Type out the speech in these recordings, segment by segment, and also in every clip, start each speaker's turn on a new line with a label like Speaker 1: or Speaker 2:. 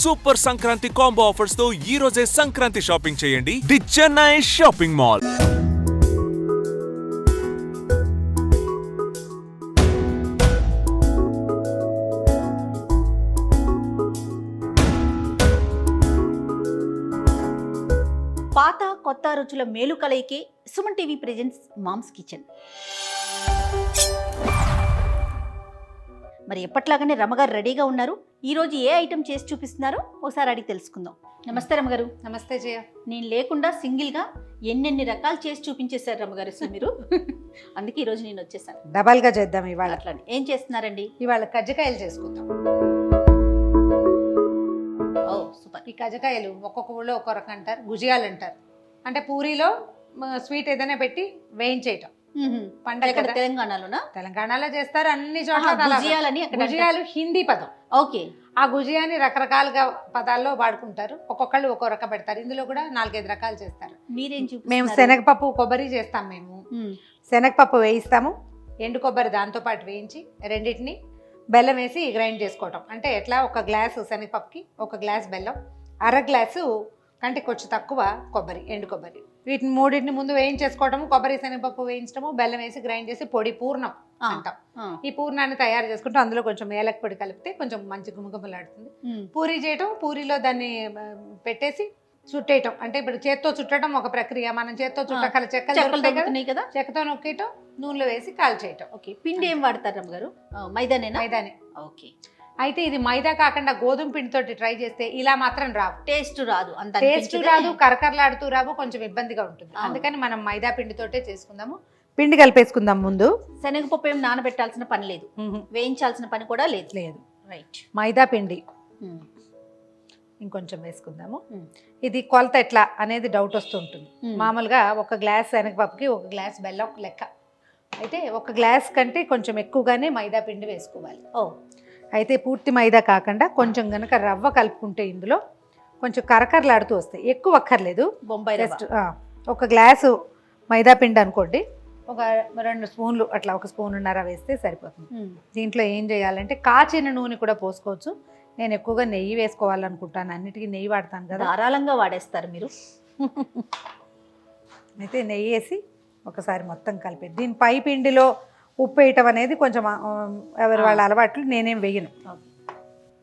Speaker 1: Super Sankranti combo offers తో ఈ రోజే సంక్రాంతి షాపింగ్ చేయండి ది చెన్నై షాపింగ్ మాల్.
Speaker 2: పాత కొత్త రుచుల మేలు కలయికే Suman TV presents mom's kitchen. మరి ఎప్పట్లాగానే రమగారు రెడీగా ఉన్నారు. ఈరోజు ఏ ఐటెం చేసి చూపిస్తున్నారో ఒకసారి అడిగి తెలుసుకుందాం. నమస్తే రమగారు.
Speaker 3: నమస్తే జయ.
Speaker 2: నేను లేకుండా సింగిల్గా ఎన్నెన్ని రకాలు చేసి చూపించేశారు రమగారు అసలు మీరు. అందుకే ఈరోజు నేను వచ్చేసాను.
Speaker 3: డబల్గా చేద్దాం ఇవాళ.
Speaker 2: అట్లానే ఏం చేస్తున్నారండి?
Speaker 3: ఇవాళ కజ్జికాయలు చేసుకుందాం.
Speaker 2: ఓ సూపర్.
Speaker 3: ఈ కజ్జికాయలు ఒక్కొక్క ఊళ్ళో ఒక్కొక్క రకం అంటారు. గుజియాలు అంటారు. అంటే పూరీలో స్వీట్ ఏదైనా పెట్టి వేయించేయటం.
Speaker 2: పండగ తెలంగాణలోనా?
Speaker 3: తెలంగాణలో చేస్తారు, అన్ని చోట్ల. గుజియాలు హిందీ పదం.
Speaker 2: ఓకే.
Speaker 3: ఆ గుజియాని రకరకాలుగా పదాల్లో వాడుకుంటారు. ఒక్కొక్కళ్ళు ఒక్కో రకం పెడతారు. ఇందులో కూడా 4-5 రకాలు చేస్తారు.
Speaker 2: మీరేం
Speaker 3: మేము శనగపప్పు కొబ్బరి చేస్తాం. మేము శనగపప్పు వేయిస్తాము, ఎండు కొబ్బరి దాంతో పాటు వేయించి రెండింటిని బెల్లం వేసి గ్రైండ్ చేసుకోవటం. అంటే ఎట్లా, ఒక గ్లాసు శనగపప్పుకి 1 గ్లాస్ బెల్లం, 1/2 గ్లాసు కంటే కొంచెం తక్కువ కొబ్బరి, ఎండు కొబ్బరి. వీటిని మూడింటిని ముందు వేయించేసుకోవటము. కొబ్బరి శనగపప్పు వేయించడము, బెల్లం వేసి గ్రైండ్ చేసి పొడి పూర్ణం అంటాం. ఈ పూర్ణాన్ని తయారు చేసుకుంటూ అందులో కొంచెం ఏలక పొడి కలిపితే కొంచెం మంచి గుమగుమలాడుతుంది. పూరీ చేయటం, పూరీలో దాన్ని పెట్టేసి చుట్టేయటం. అంటే ఇప్పుడు చేత్తో చుట్టడం ఒక ప్రక్రియ. మనం చేత్తో చుట్టకల చెక్కలు చెక్కతో నొక్కేయటం, నూనెలో వేసి కాల్చేయటం.
Speaker 2: ఓకే. పిండి ఏం వాడతారు రమ్మగారు? మైదానే. ఓకే.
Speaker 3: అయితే ఇది మైదా కాకుండా గోధుమ పిండితోటి ట్రై చేస్తే ఇలా మాత్రం రావు.
Speaker 2: టేస్ట్ రాదు, అంత
Speaker 3: టేస్ట్ రాదు, కరకరలాడుతూ రావు, కొంచెం ఇబ్బందిగా ఉంటుంది. అందుకని మనం మైదా పిండితోటే చేసుకుందాము. పిండి కలిపేసుకుందాం. ముందు
Speaker 2: శనగపప్పు ఏం నానబెట్టాల్సిన పని లేదు, వేయించాల్సిన పని కూడా లేదు. రైట్.
Speaker 3: మైదా పిండి ఇంకొంచెం వేసుకుందాము. ఇది కొలత ఎట్లా అనేది డౌట్ వస్తుంటుంది. మామూలుగా 1 గ్లాస్ శనగపప్పుకి 1 గ్లాస్ బెల్లం లెక్క. అయితే 1 గ్లాస్ కంటే కొంచెం ఎక్కువగానే మైదా పిండి వేసుకోవాలి. అయితే పూర్తి మైదా కాకుండా కొంచెం గనక రవ్వ కలుపుకుంటే ఇందులో కొంచెం కరకరలాడుతూ వస్తాయి. ఎక్కువ అక్కర్లేదు.
Speaker 2: బొంబాయి
Speaker 3: జస్ట్ 1 గ్లాసు మైదా పిండి అనుకోండి, ఒక 2 స్పూన్లు అట్లా, 1 స్పూనున్నర వేస్తే సరిపోతుంది. దీంట్లో ఏం చేయాలంటే కాచిన నూనె కూడా పోసుకోవచ్చు. నేను ఎక్కువగా నెయ్యి వేసుకోవాలనుకుంటాను, అన్నిటికీ నెయ్యి వాడతాను కదా.
Speaker 2: ధారాళంగా వాడేస్తారు మీరు.
Speaker 3: అయితే నెయ్యి వేసి ఒకసారి మొత్తం కలిపేది. దీని పై పిండిలో ఉప్పు వేయటం అనేది కొంచెం ఎవరి వాళ్ళ అలవాట్లు, నేనేం వేయను.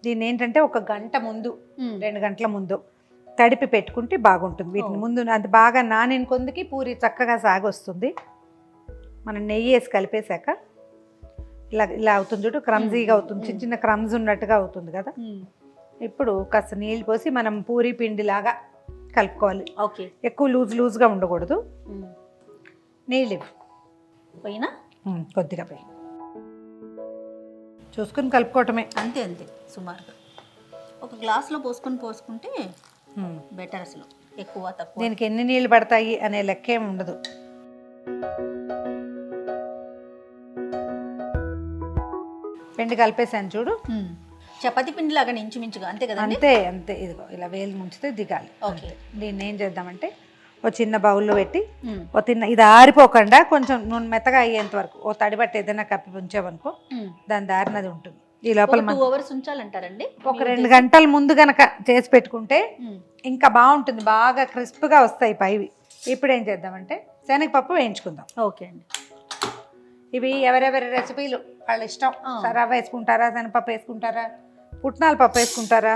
Speaker 3: దీన్ని ఏంటంటే 1 గంట ముందు, 2 గంటల ముందు తడిపి పెట్టుకుంటే బాగుంటుంది. వీటిని ముందు అది బాగా నానిన కొందికి పూరి చక్కగా సాగొస్తుంది. మనం నెయ్యి వేసి కలిపేశాక ఇలా అవుతుంది చూడు, క్రమ్జీగా అవుతుంది, చిన్న చిన్న క్రమ్స్ ఉన్నట్టుగా అవుతుంది కదా. ఇప్పుడు కాస్త నీళ్ళు పోసి మనం పూరి పిండిలాగా కలుపుకోవాలి.
Speaker 2: ఓకే.
Speaker 3: ఎక్కువ లూజ్గా ఉండకూడదు. నీళ్ళు
Speaker 2: పోయినా
Speaker 3: కొద్దిగా పోయి చూసుకుని కలుపుకోవటమే.
Speaker 2: అంతే సుమారుగా 1 గ్లాసులో పోసుకుంటే బెటర్. అసలు ఎక్కువ తక్కువ
Speaker 3: దీనికి ఎన్ని నీళ్ళు పడతాయి అనే లెక్క ఏమి ఉండదు. పిండి కలిపేసాను చూడు.
Speaker 2: చపాతీ పిండి లాగా ఇంచుమించుగా అంతే కదా.
Speaker 3: అంతే. ఇదిగో ఇలా వేలు ముంచితే దిగాలి.
Speaker 2: ఓకే.
Speaker 3: దీన్ని ఏం చేద్దామంటే ఒక చిన్న బౌల్లో పెట్టి ఇది ఆరిపోకుండా కొంచెం నూనె మెత్తగా అయ్యేంత వరకు ఓ తడిబట్టి ఏదైనా కప్పి ఉంచామనుకో దాని దారినది ఉంటుంది. ఈ లోపల
Speaker 2: 2 hours ఉంచాలంటారండి.
Speaker 3: ఒక 2 గంటల ముందు గనక చేసి పెట్టుకుంటే ఇంకా బాగుంటుంది, బాగా క్రిస్ప్గా వస్తాయి పైవి. ఇప్పుడు ఏం చేద్దామంటే శనగపప్పు వేయించుకుందాం.
Speaker 2: ఓకే అండి.
Speaker 3: ఇవి ఎవరెవరి రెసిపీలు వాళ్ళ ఇష్టం. రవ్వ వేసుకుంటారా, శనగపప్పు వేసుకుంటారా, పుట్నాల పప్పు వేసుకుంటారా,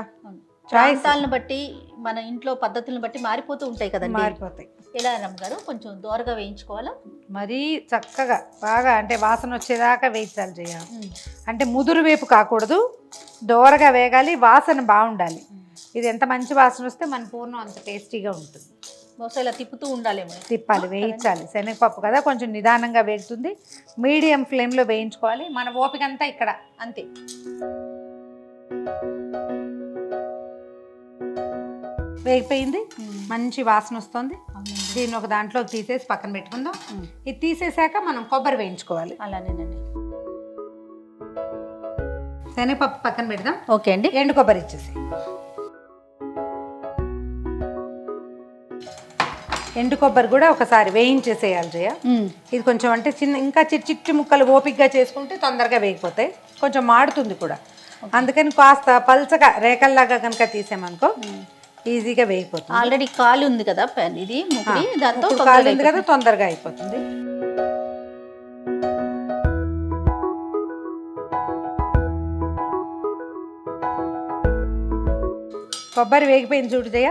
Speaker 2: ప్రాంతాలను బట్టి మన ఇంట్లో పద్ధతులను బట్టి మారిపోతూ ఉంటాయి కదండి.
Speaker 3: మారిపోతాయి.
Speaker 2: ఎలా రమ్మగారు? కొంచెం దోరగా వేయించుకోవాలా?
Speaker 3: మరీ చక్కగా బాగా అంటే వాసన వచ్చేదాకా వేయించాలి చేయాలి. అంటే ముదురు వేపు కాకూడదు, దోరగా వేగాలి, వాసన బాగుండాలి. ఇది ఎంత మంచి వాసన వస్తే మన పూర్ణం అంత టేస్టీగా ఉంటుంది.
Speaker 2: బహుశా ఇలా తిప్పుతూ ఉండాలేమో.
Speaker 3: తిప్పాలి, వేయించాలి. శనగపప్పు కదా కొంచెం నిదానంగా వేగుతుంది. మీడియం ఫ్లేమ్లో వేయించుకోవాలి. మన ఓపిక అంతా ఇక్కడ అంతే. వేగిపోయింది, మంచి వాసన వస్తుంది. దీన్ని ఒక దాంట్లోకి తీసేసి పక్కన పెట్టుకుందాం. ఇది తీసేసాక మనం కొబ్బరి వేయించుకోవాలి.
Speaker 2: అలానేనండి.
Speaker 3: శనగపప్పు పక్కన పెడదాం.
Speaker 2: ఓకే అండి.
Speaker 3: ఎండు కొబ్బరి ఇచ్చేసి ఎండు కొబ్బరి కూడా ఒకసారి వేయించేసేయాలి జయ. ఇది కొంచెం అంటే ఇంకా చిట్టి ముక్కలు ఓపికగా చేసుకుంటే తొందరగా వేగిపోతాయి. కొంచెం మాడుతుంది కూడా. అందుకని కాస్త పల్చగా రేకల్లాగా కనుక తీసామనుకో ఈజీగా వేయిపోతుంది.
Speaker 2: ఆల్రెడీ కాలు ఉంది కదా ఇది ముకుడి, దాంతో
Speaker 3: కాలు ఉంది కదా తొందరగా అయిపోతుంది. కొబ్బరి వేగిపోయింది చూడు జయ,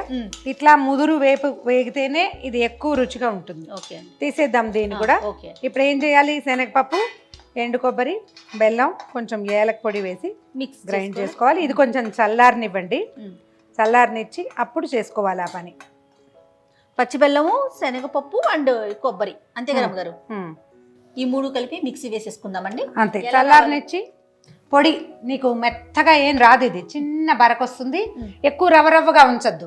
Speaker 3: ఇట్లా ముదురు వేగితేనే ఇది ఎక్కువ రుచిగా ఉంటుంది. తీసేద్దాం దీన్ని కూడా. ఇప్పుడు ఏం చేయాలి, శనగపప్పు, ఎండు కొబ్బరి, బెల్లం, కొంచెం ఏలక పొడి వేసి మిక్స్ గ్రైండ్ చేసుకోవాలి. ఇది కొంచెం చల్లారనివ్వండి, చల్లారనిచ్చి అప్పుడు చేసుకోవాలి ఆ పని.
Speaker 2: పచ్చి బెల్లము, శనగపప్పు అండ్ కొబ్బరి, అంతే కదా గారు? ఈ మూడు కలిపి మిక్సీ వేసేసుకుందామండి.
Speaker 3: అంతే, చల్లారనిచ్చి పొడి. నీకు మెత్తగా ఏం రాదు, ఇది చిన్న బరకొస్తుంది. ఎక్కువ రవ్వగా ఉంచొద్దు,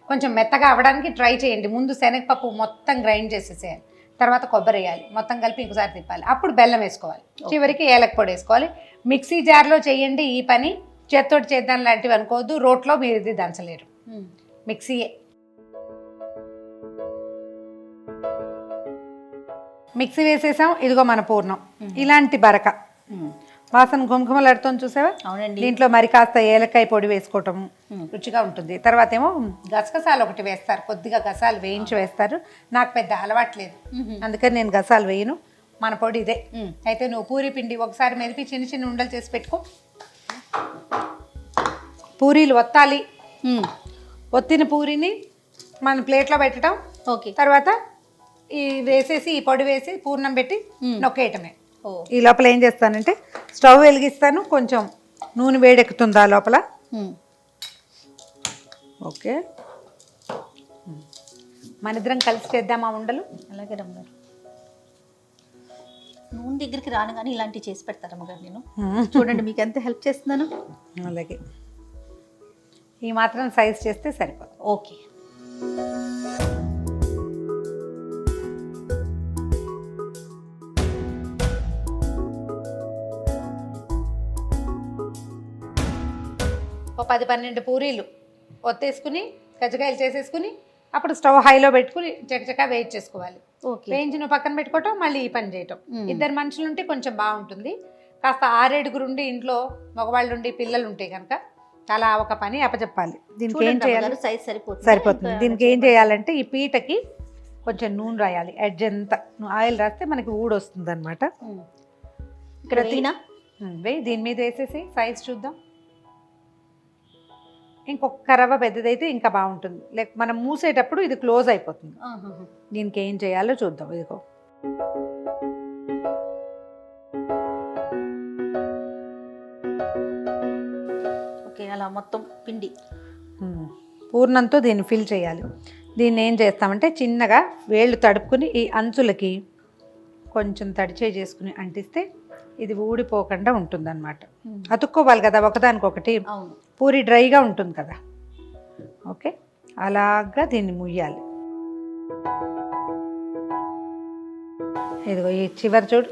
Speaker 3: కొంచెం మెత్తగా అవ్వడానికి ట్రై చేయండి. ముందు శనగపప్పు మొత్తం గ్రైండ్ చేసేసేయాలి, తర్వాత కొబ్బరి వేయాలి, మొత్తం కలిపి ఇంకోసారి తిప్పాలి, అప్పుడు బెల్లం వేసుకోవాలి, చివరికి ఏలక పొడి వేసుకోవాలి. మిక్సీ జార్లో చేయండి ఈ పని, చేత్తోటి చేద్దాం లాంటివి అనుకోవద్దు. రోట్లో మీరు ఇది దంచలేరు, మిక్సీయే. మిక్సీ వేసేసాం, ఇదిగో మన పూర్ణం. ఇలాంటి బరక వాసన గుమగుమలాడుతోని చూసావా?
Speaker 2: అవునండి.
Speaker 3: దీంట్లో మరి కాస్త ఏలకాయ పొడి వేసుకోవటం రుచిగా ఉంటుంది. తర్వాత ఏమో గసగసాలు ఒకటి వేస్తారు, కొద్దిగా గసాలు వేయించి వేస్తారు. నాకు పెద్ద అలవాట్లేదు, అందుకని నేను గసాలు వేయను. మన పొడి ఇదే. అయితే నువ్వు పూరి పిండి ఒకసారి మెదిపి చిన్న చిన్న ఉండలు చేసి పెట్టుకో. పూరీలు ఒత్తాలి, ఒత్తిన పూరిని మన ప్లేట్లో పెట్టడం. తర్వాత ఈ వేసేసి ఈ పొడి వేసి పూర్ణం పెట్టి నొక్కేయటమే. ఈ లోపల ఏం చేస్తానంటే స్టవ్ వెలిగిస్తాను, కొంచెం నూనె వేడెక్కుతుంది ఆ లోపల. ఓకే, మన ఇద్దరం కలిసి చేద్దామా ఉండలు?
Speaker 2: అలాగే రమ్మగారు. నూనె దగ్గరికి రాను కానీ ఇలాంటివి చేసి పెడతారు అమ్మగారు. నేను చూడండి మీకు ఎంత హెల్ప్ చేస్తున్నాను.
Speaker 3: అలాగే ఈ మాత్రం సైజ్ చేస్తే సరిపోతుంది.
Speaker 2: ఓకే,
Speaker 3: ఓ 10-12 పూరీలు ఒత్తేసుకుని కజ్జికాయలు చేసేసుకుని అప్పుడు స్టవ్ హైలో పెట్టుకుని చకచకా వేయించి చేసుకోవాలి. వేయించి నువ్వు పక్కన పెట్టుకోవటం, మళ్ళీ ఈ పని చేయటం. ఇద్దరు మనుషులు ఉంటే కొంచెం బాగుంటుంది. కాస్త 6-7 ఉండి ఇంట్లో మగవాళ్ళు ఉండి పిల్లలు ఉంటే కనుక అలా ఒక పని అప్పచెప్పాలి. దీనికి ఏం చేయాలి, సరిపోతుంది. దీనికి ఏం చేయాలంటే ఈ పీటకి కొంచెం నూనె రాయాలి, ఎడ్జ్ అంతా ఆయిల్ రాస్తే మనకి ఊడొస్తుంది అనమాట.
Speaker 2: ఇక్కడ
Speaker 3: వేయి, దీని మీద వేసేసి సైజ్ చూద్దాం. ఇంకొక రవ్వ పెద్దదైతే ఇంకా బాగుంటుంది, లేక మనం మూసేటప్పుడు ఇది క్లోజ్ అయిపోతుంది. దీనికి ఏం చేయాలో చూద్దాం. ఇదిగో
Speaker 2: ఓకే, అలా మొత్తం పిండి
Speaker 3: పూర్ణంతో దీన్ని ఫిల్ చేయాలి. దీన్ని ఏం చేస్తామంటే చిన్నగా వేళ్ళు తడుపుకుని ఈ అంచులకి కొంచెం తడిచే చేసుకుని అంటిస్తే ఇది ఊడిపోకుండా ఉంటుంది అన్నమాట. అతుక్కోవాలి కదా ఒకదానికొకటి, పూరి డ్రైగా ఉంటుంది కదా. ఓకే, అలాగా దీన్ని ముయ్యాలి. ఇదిగో ఈ చివరి చూడు,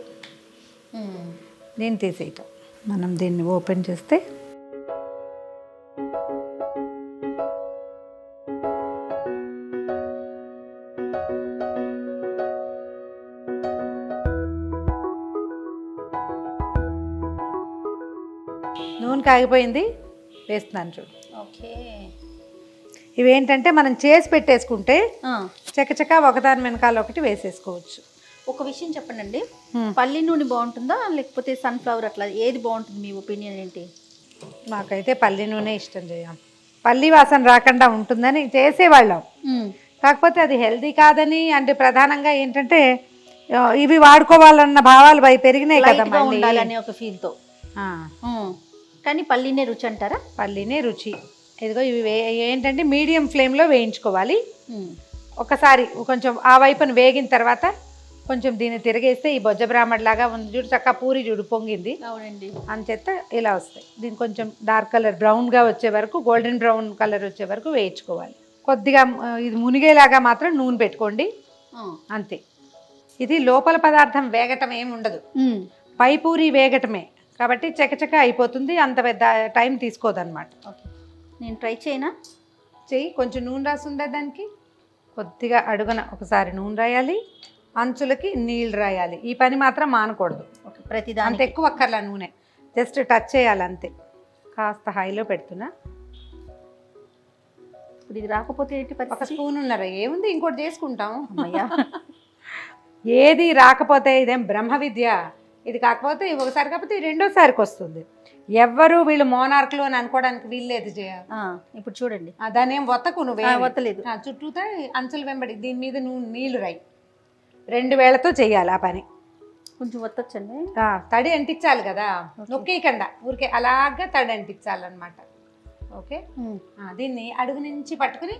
Speaker 3: దీన్ని తీసేయటం. మనం దీన్ని ఓపెన్ చేస్తే నూనె కాగిపోయింది, వేస్తున్నాను చూడు.
Speaker 2: ఓకే,
Speaker 3: ఇవేంటంటే మనం చేసి పెట్టేసుకుంటే చకచకా ఒకదాని వెనకాల ఒకటి వేసేసుకోవచ్చు.
Speaker 2: ఒక విషయం చెప్పండి, పల్లి నూనె బాగుంటుందా లేకపోతే సన్ఫ్లవర్, అట్లా ఏది బాగుంటుంది? మీ ఒపీనియన్ ఏంటి?
Speaker 3: నాకైతే పల్లి నూనె ఇష్టం చేయం. పల్లి వాసన రాకుండా ఉంటుందని చేసేవాళ్ళం, కాకపోతే అది హెల్దీ కాదని. అంటే ప్రధానంగా ఏంటంటే ఇవి వాడుకోవాలన్న భావాలు పెరిగినాయి కదా
Speaker 2: ఉండాలని ఒక ఫీల్తో. కానీ పల్లీనే రుచి అంటారా?
Speaker 3: పల్లీనే రుచి. ఇదిగో ఇవి ఏంటంటే మీడియం ఫ్లేమ్లో వేయించుకోవాలి. ఒకసారి కొంచెం ఆ వైపును వేగిన తర్వాత కొంచెం దీన్ని తిరిగేస్తే ఈ బొజ్జ బ్రాహ్మణ్ లాగా ఉంది చూడు, చక్కగా పూరి చూడు పొంగింది.
Speaker 2: అవునండి,
Speaker 3: అంచేత ఇలా వస్తాయి. దీన్ని కొంచెం డార్క్ కలర్ బ్రౌన్గా వచ్చే వరకు, గోల్డెన్ బ్రౌన్ కలర్ వచ్చే వరకు వేయించుకోవాలి. కొద్దిగా ఇది మునిగేలాగా మాత్రం నూనె పెట్టుకోండి, అంతే. ఇది లోపల పదార్థం వేగటం ఏమి ఉండదు, పై పూరి వేగటమే కాబట్టి చకచక అయిపోతుంది. అంత పెద్ద టైం తీసుకోదన్నమాట.
Speaker 2: ఓకే, నేను ట్రై చేయనా?
Speaker 3: చెయ్యి. కొంచెం నూనె రాసి ఉండదు దానికి, కొద్దిగా అడుగున ఒకసారి నూనె రాయాలి, అంచులకి నీళ్ళు రాయాలి. ఈ పని మాత్రం మానకూడదు.
Speaker 2: ప్రతిదాని
Speaker 3: అంత ఎక్కువ అక్కర్లా, నూనె జస్ట్ టచ్ చేయాలి అంతే. కాస్త హైలో పెడుతున్నా.
Speaker 2: ఇప్పుడు ఇది రాకపోతే ఏంటి
Speaker 3: ఒక
Speaker 2: పరిస్థితి?
Speaker 3: స్పూన్ ఉన్నారా, ఏముంది ఇంకోటి చేసుకుంటాం.
Speaker 2: అమ్మయ్యా.
Speaker 3: ఏది రాకపోతే ఇదేం బ్రహ్మ విద్య. ఇది కాకపోతే ఒకసారి కాకపోతే రెండోసారికి వస్తుంది. ఎవ్వరు వీళ్ళు మోనార్కులు అని అనుకోవడానికి వీల్లేదు జయ.
Speaker 2: ఇప్పుడు చూడండి,
Speaker 3: దాన్ని ఏం వత్తకు నువ్వే
Speaker 2: వత్తలేదు.
Speaker 3: చుట్టూతా అంచులు వెంబడి దీని మీద నువ్వు నీళ్లు రాయి. 2 వేళ్లతో చెయ్యాలి ఆ పని.
Speaker 2: కొంచెం వత్తొచ్చండి.
Speaker 3: తడి అంటించాలి కదా, నొక్కేయకుండా ఊరికే అలాగా తడి అంటించాలన్నమాట. ఓకే, దీన్ని అడుగు నుంచి పట్టుకుని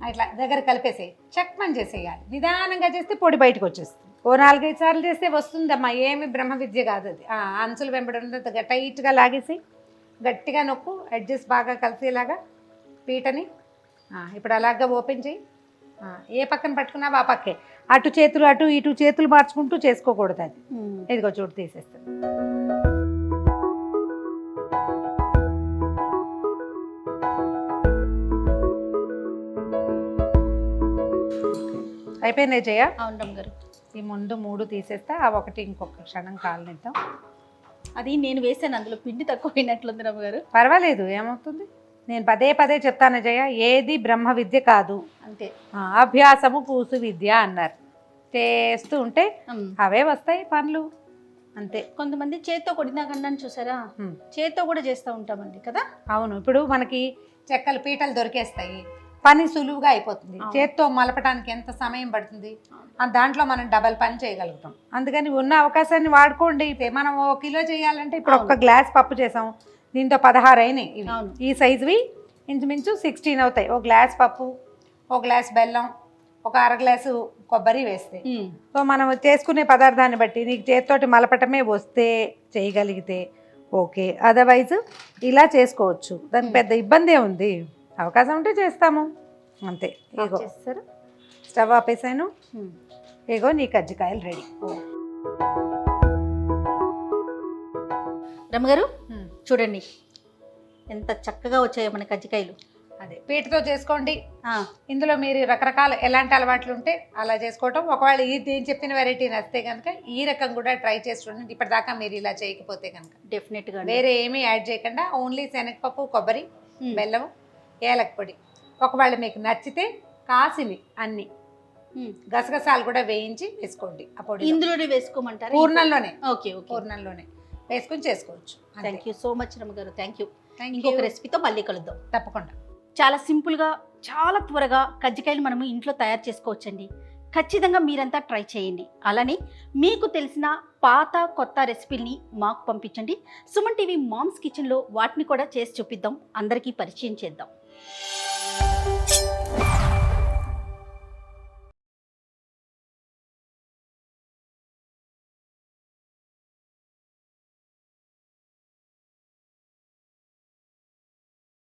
Speaker 3: ఇట్లా దగ్గర కలిపేసేయి, చక్మని చేసేయాలి. నిదానంగా చేస్తే పొడి బయటకు వచ్చేస్తుంది. ఓ 4-5 సార్లు చేస్తే వస్తుందమ్మా, ఏమి బ్రహ్మ విద్య కాదు అది. అంచులు వెంబడి ఉన్నది టైట్గా లాగేసి గట్టిగా నొక్కు, అడ్జస్ట్ బాగా కలిసేలాగా పీటని. ఇప్పుడు అలాగా ఓపెన్ చేయి. ఏ పక్కన పట్టుకున్నావా ఆ పక్కే, అటు చేతులు అటు ఇటు చేతులు మార్చుకుంటూ చేసుకోకూడదు అది. ఇదిగో చూడు తీసేస్తాను. అయిపోయింది జయ.
Speaker 2: అవును గారు.
Speaker 3: ఈ ముందు 3 తీసేస్తా, ఆ ఒకటి ఇంకొక క్షణం కాలనిద్దాం.
Speaker 2: అది నేను వేసాను, అందులో పిండి తక్కువ అయినట్లుంది రమ్మ గారు.
Speaker 3: పర్వాలేదు, ఏమవుతుంది. నేను పదే చెప్తాను జయ, ఏది బ్రహ్మ విద్య కాదు,
Speaker 2: అంతే.
Speaker 3: అభ్యాసము కూసు విద్య అన్నారు. చేస్తూ ఉంటే అవే వస్తాయి పనులు, అంతే.
Speaker 2: కొంతమంది చేత్తో కొడినా కన్నా చూసారా, చేత్తో కూడా చేస్తూ ఉంటామండి కదా.
Speaker 3: అవును, ఇప్పుడు మనకి చెక్కలు పీటలు దొరికేస్తాయి, పని సులువుగా అయిపోతుంది. చేత్తో మలపడానికి ఎంత సమయం పడుతుంది, దాంట్లో మనం డబల్ పని చేయగలుగుతాం. అందుకని ఉన్న అవకాశాన్ని వాడుకోండి. మనం 1 కిలో చేయాలంటే ఇప్పుడు 1 గ్లాస్ పప్పు చేసాం, దీంతో 16 అయినాయి. ఈ సైజువి ఇంచుమించు 16 అవుతాయి. 1 గ్లాస్ పప్పు, 1 గ్లాస్ బెల్లం, 1 అర గ్లాసు కొబ్బరి వేస్తే. సో మనం చేసుకునే పదార్థాన్ని బట్టి నీకు చేతితోటి మలపటమే వస్తే చేయగలిగితే ఓకే, అదర్వైజ్ ఇలా చేసుకోవచ్చు. దానికి పెద్ద ఇబ్బంది ఉంది. అవకాశం ఉంటే చేస్తాము, అంతే. ఏగో స్టవ్ ఆపేసాను. ఏగో నీ కజ్జికాయలు రెడీ.
Speaker 2: రమ్మగారు చూడండి ఎంత చక్కగా వచ్చాయో మన కజ్జికాయలు.
Speaker 3: అదే పీటతో చేసుకోండి. ఇందులో మీరు రకరకాల ఎలాంటి అలవాట్లు ఉంటే అలా చేసుకోవటం. ఒకవేళ నేను చెప్పిన వెరైటీ నచ్చితే కనుక ఈ రకం కూడా ట్రై చేసి చూడండి. ఇప్పటిదాకా మీరు ఇలా చేయకపోతే కనుక
Speaker 2: డెఫినెట్గా
Speaker 3: వేరే ఏమీ యాడ్ చేయకుండా ఓన్లీ శనగపప్పు, కొబ్బరి, బెల్లం, ఏలక పొడి. ఒకవేళ మీకు నచ్చితే కాసిని అన్ని గసగసాలు కూడా వేయించి వేసుకోండి. ఆ పొడి
Speaker 2: ఇందులోనే వేసుకోమంటారు?
Speaker 3: పూర్ణంలోనే.
Speaker 2: ఓకే,
Speaker 3: పూర్ణంలోనే వేసుకొని చేసుకోవచ్చు.
Speaker 2: థ్యాంక్ యూ సో మచ్ రమ్మగారు. Thank you. ఇంకొక రెసిపీతో మళ్ళీ కలుద్దాం.
Speaker 3: తప్పకుండా.
Speaker 2: చాలా సింపుల్గా, చాలా త్వరగా కజ్జికాయలు మనము ఇంట్లో తయారు చేసుకోవచ్చండి. ఖచ్చితంగా మీరంతా ట్రై చేయండి. అలానే మీకు తెలిసిన పాత కొత్త రెసిపీని మాకు పంపించండి. సుమన్ టీవీ మామ్స్ కిచెన్లో వాటిని కూడా చేసి చూపిద్దాం, అందరికీ పరిచయం చేద్దాం.